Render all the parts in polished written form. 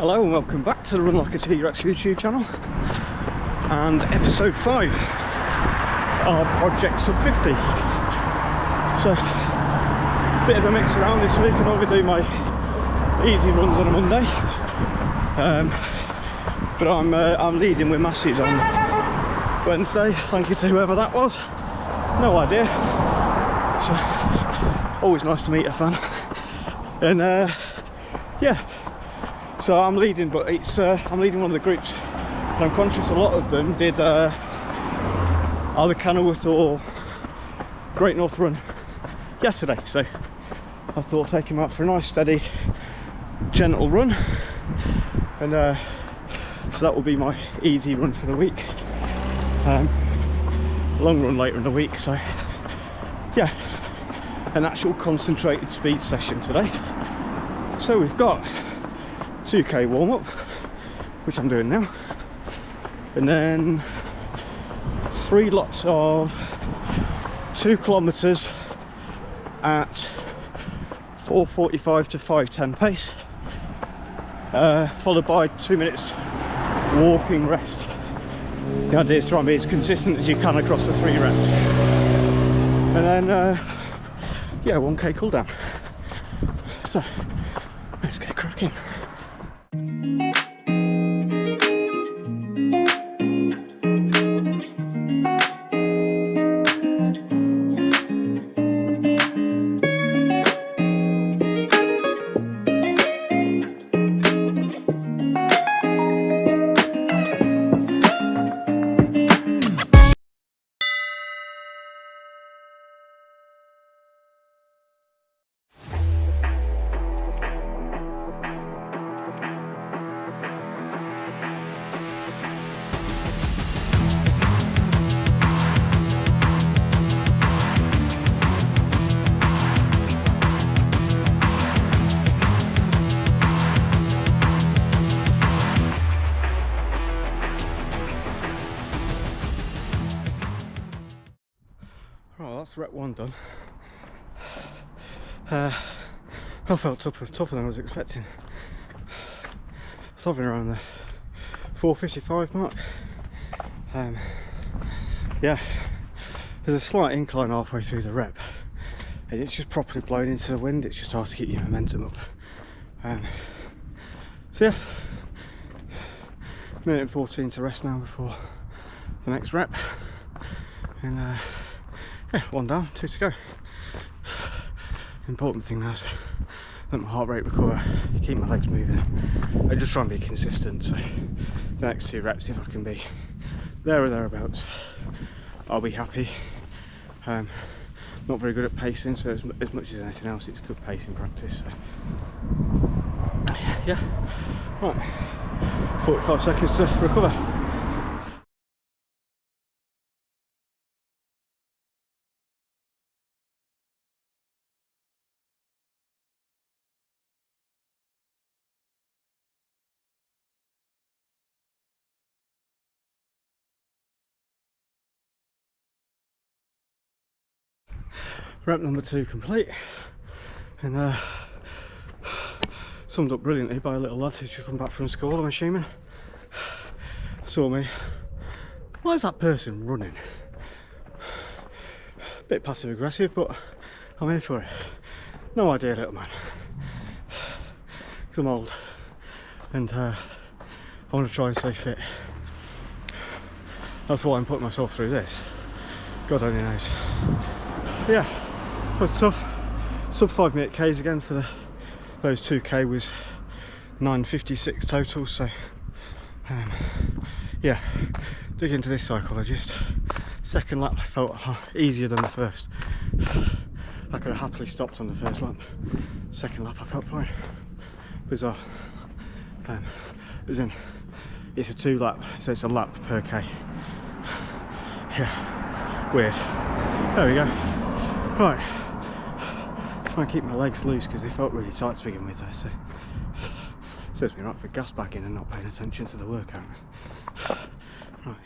Hello and welcome back to the Run Like a T-Rex YouTube channel and episode 5 of Project Sub 50. So, bit of a mix around this week. I normally do my easy runs on a Monday, but I'm leading with Massey's on Wednesday. Thank you to whoever that was. No idea. So, always nice to meet a fan. And yeah. So I'm leading, but it's I'm leading one of the groups, and I'm conscious a lot of them did either Kenilworth or Great North Run yesterday, so I thought I'd take him out for a nice steady gentle run, and so that will be my easy run for the week. Long run later in the week, so yeah, an actual concentrated speed session today. So we've got 2k warm-up, which I'm doing now, and then 3 lots of 2 kilometers at 4:45 to 5:10 pace, followed by 2 minutes walking rest. The idea is to try and be as consistent as you can across the 3 reps, and then yeah, 1k cool down. So let's get cracking. Right, that's rep 1 done. I felt tougher than I was expecting. Something around the 4:55 mark. Yeah, there's a slight incline halfway through the rep, and it's just properly blown into the wind. It's just hard to keep your momentum up. So yeah, minute and 14 to rest now before the next rep, and yeah, 1 down, 2 to go. Important thing now is let my heart rate recover, keep my legs moving. I just try and be consistent, so the next 2 reps, if I can be there or thereabouts, I'll be happy. Not very good at pacing, so as much as anything else, it's good pacing practice. So yeah, right, 45 seconds to recover. Rep number 2 complete, and summed up brilliantly by a little lad who's just come back from school, I'm assuming. Saw me. Why is that person running? Bit passive aggressive, but I'm here for it. No idea, little man. Because I'm old, and I want to try and stay fit. That's why I'm putting myself through this. God only knows. Yeah, it was tough. Sub 5 minute Ks again for those 2k was 9:56 total, so yeah, dig into this psychologist. Second lap I felt easier than the first. I could have happily stopped on the first lap. Second lap I felt fine. Bizarre. As in, it's a 2 lap, so it's a lap per k. Yeah, weird. There we go. Right, try and keep my legs loose because they felt really tight to begin with there, so serves me right for gas bagging and not paying attention to the workout. Right.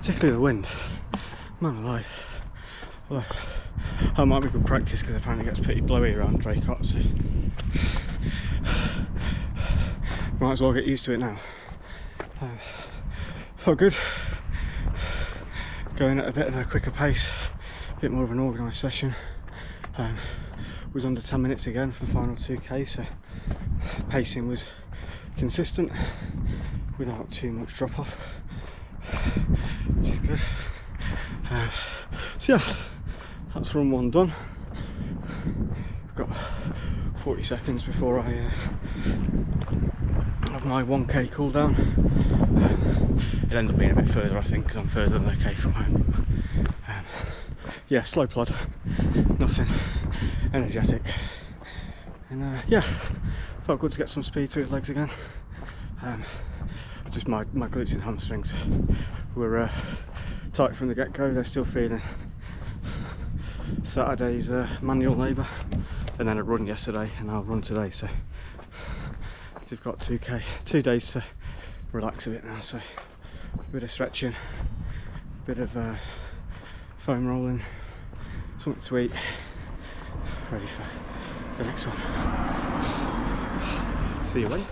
particularly the wind. Man alive. Well, that might be good practice because apparently it gets pretty blowy around Draycote, so might as well get used to it now. Felt good. Going at a bit of a quicker pace, a bit more of an organised session. Was under 10 minutes again for the final 2k, so pacing was consistent without too much drop off, which is good. So yeah, that's run 1 done. I've got 40 seconds before I have my 1k cool down. It ended up being a bit further, I think, because I'm further than a k from home. Yeah, slow plod, nothing energetic, and yeah, felt good to get some speed through his legs again. Just my glutes and hamstrings were tight from the get-go. They're still feeling Saturday's manual labour, and then a run yesterday and I'll run today, so we've got 2 days to relax a bit now. So a bit of stretching, a bit of foam rolling, something to eat, ready for the next one. See you later.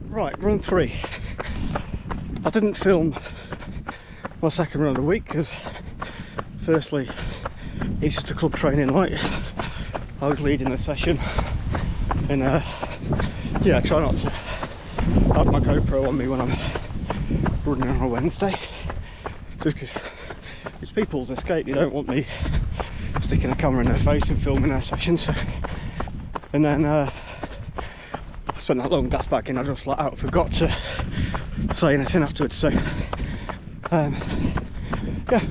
Right, run 3. I didn't film my second run of the week because firstly it's just a club training light. I was leading the session, and yeah, I try not to have my GoPro on me when I'm running on a Wednesday, just because it's people's escape. You don't want me sticking a camera in their face and filming their session. So, and then I spent that long gas back in, I just flat out forgot to say anything afterwards. So yeah,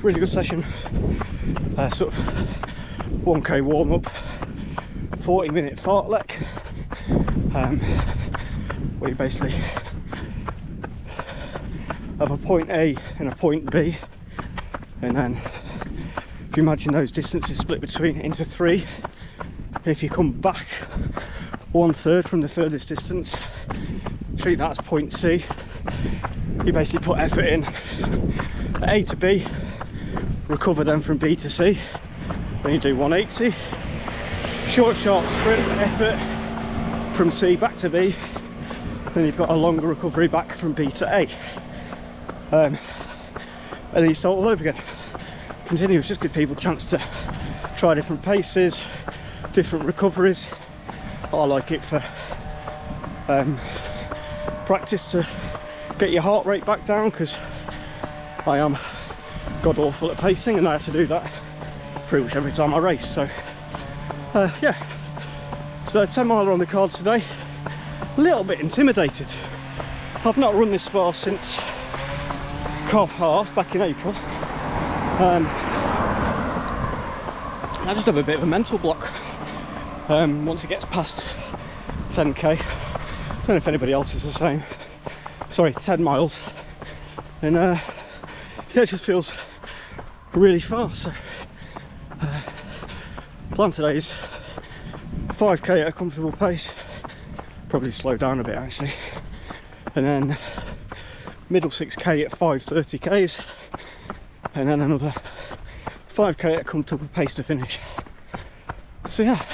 really good session. Sort of 1k warm up, 40-minute fartlek, where you basically have a point A and a point B, and then if you imagine those distances split into 3, if you come back 1/3 from the furthest distance, treat that as point C. You basically put effort in at A to B, recover then from B to C, then you do 180, short sharp sprint effort from C back to B, then you've got a longer recovery back from B to A, and then you start all over again. Continuous, just give people a chance to try different paces, different recoveries. I like it for practice to get your heart rate back down, because I am god awful at pacing and I have to do that pretty much every time I race. So yeah, so 10 miler on the cards today. A little bit intimidated. I've not run this far since Calf Half back in April. I just have a bit of a mental block once it gets past 10k. I don't know if anybody else is the same. Sorry, 10 miles. And yeah, it just feels really far. So plan today is 5k at a comfortable pace, probably slow down a bit actually, and then middle 6k at 5:30 k's, and then another 5k at a comfortable pace to finish. So yeah,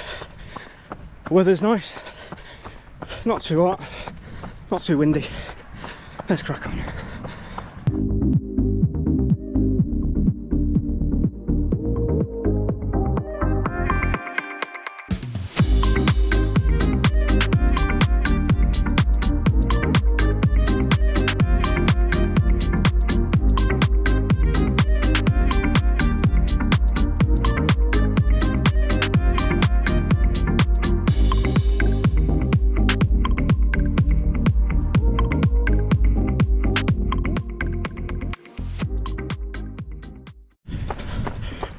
the weather's nice, not too hot, not too windy. Let's crack on.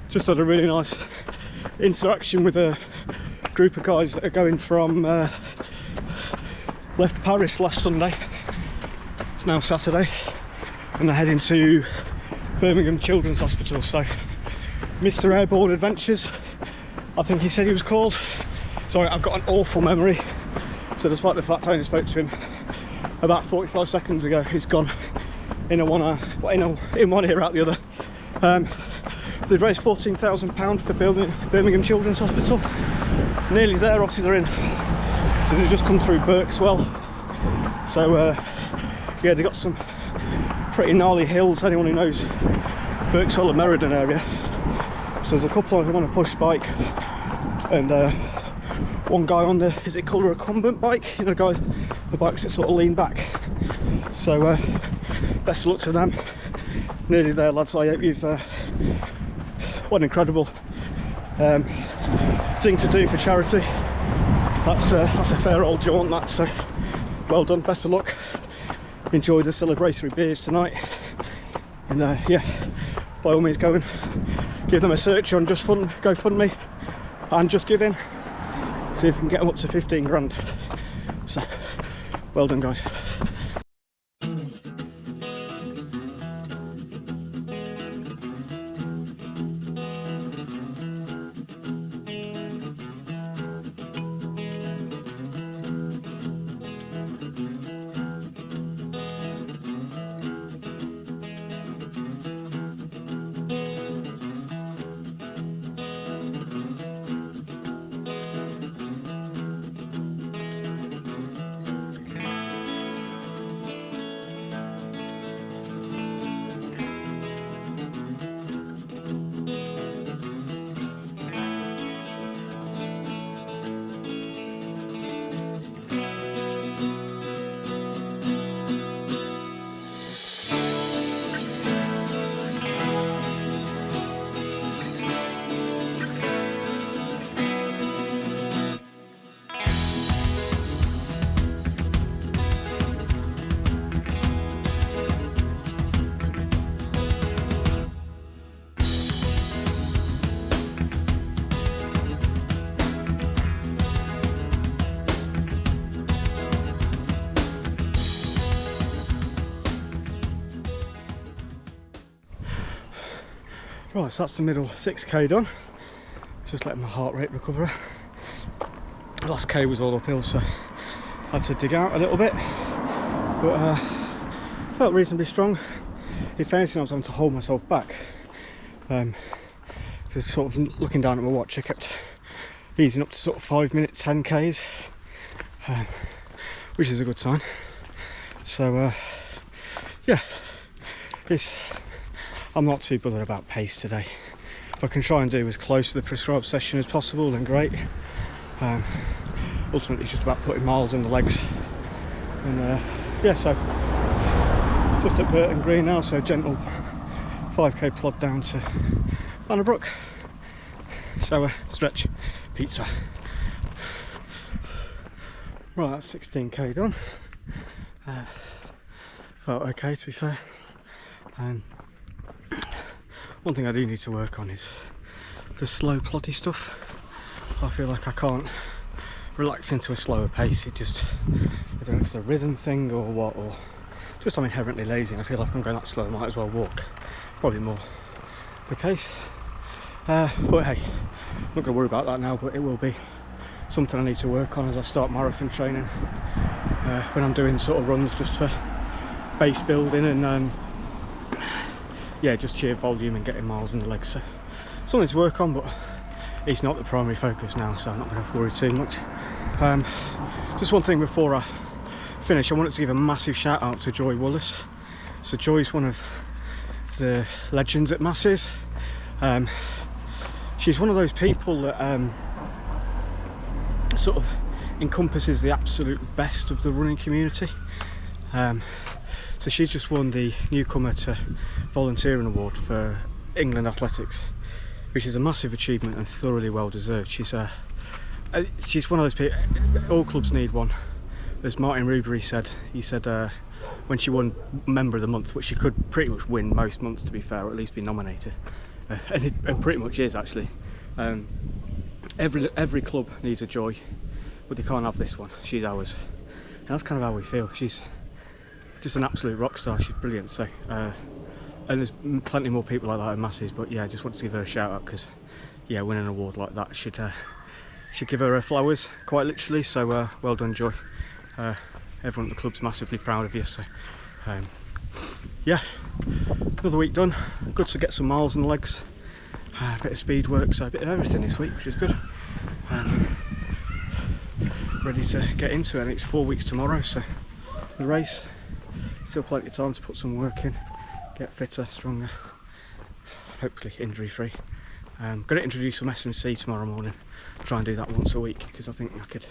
Just had a really nice interaction with a group of guys that are going from left Paris last Sunday. It's now Saturday, and they're heading to Birmingham Childrens Hospital. So Mr. Airborne Adventures, I think he said he was called. Sorry, I've got an awful memory, so despite the fact I only spoke to him about 45 seconds ago, he's gone in one ear out the other. They've raised £14,000 for Birmingham Children's Hospital. Nearly there, obviously they're in. So they've just come through Berkswell. So yeah, they've got some pretty gnarly hills, anyone who knows Berkswell and Meriden area. So there's a couple of them on a push bike, and one guy on the, is it called a recumbent bike? You know, guys, the bikes that sort of lean back. So best of luck to them. Nearly there, lads. I hope you've what an incredible thing to do for charity. That's a fair old jaunt, that. So well done, best of luck. Enjoy the celebratory beers tonight, and yeah, by all means go and give them a search on GoFundMe and Just Giving. See if we can get them up to 15 grand. So well done, guys. Right, so that's the middle 6k done. Just letting my heart rate recover. The last k was all uphill, so I had to dig out a little bit, but felt reasonably strong. If anything, I was having to hold myself back, because sort of looking down at my watch, I kept easing up to sort of 5 minute 10k's, which is a good sign. So yeah, I'm not too bothered about pace today. If I can try and do as close to the prescribed session as possible, then great. Ultimately it's just about putting miles in the legs. And yeah, so just at Burton Green now, so gentle 5k plod down to Bannerbrook. Shower, stretch, pizza. Right, that's 16k done. Felt okay, to be fair. One thing I do need to work on is the slow ploddy stuff. I feel like I can't relax into a slower pace. It just, I don't know if it's a rhythm thing or what, or just I'm inherently lazy and I feel like I'm going that slow, I might as well walk. Probably more the case. But hey, I'm not going to worry about that now, but it will be something I need to work on as I start marathon training. When I'm doing sort of runs just for base building and yeah, just sheer volume and getting miles in the legs. So something to work on, but it's not the primary focus now, so I'm not going to worry too much. Just one thing before I finish, I wanted to give a massive shout out to Joy Wallace. So Joy's one of the legends at Massey's. She's one of those people that sort of encompasses the absolute best of the running community. So she's just won the Newcomer to Volunteering Award for England Athletics, which is a massive achievement and thoroughly well deserved. She's one of those people, all clubs need one. As Martin Rubery said, he said when she won Member of the Month, which she could pretty much win most months to be fair, or at least be nominated, and pretty much is actually. every club needs a Joy, but they can't have this one. She's ours, and that's kind of how we feel. She's just an absolute rock star. She's brilliant. So and there's plenty more people like that in Massey's, but yeah, I just wanted to give her a shout out because yeah, winning an award like that should give her her flowers, quite literally. So well done, Joy. Everyone at the club's massively proud of you. So yeah, another week done. Good to get some miles in the legs, a bit of speed work, so a bit of everything this week, which is good. Ready to get into it. And it's 4 weeks tomorrow, so the race, still plenty of time to put some work in, get fitter, stronger, hopefully injury free. Going to introduce some S&C tomorrow morning, try and do that once a week, because I think I could,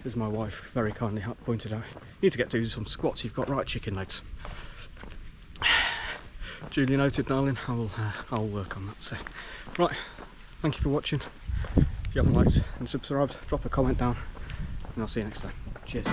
as my wife very kindly pointed out, you need to get doing some squats. You've got right chicken legs. Duly noted, darling. I will work on that. So right, thank you for watching. If you haven't liked and subscribed, drop a comment down, and I'll see you next time. Cheers.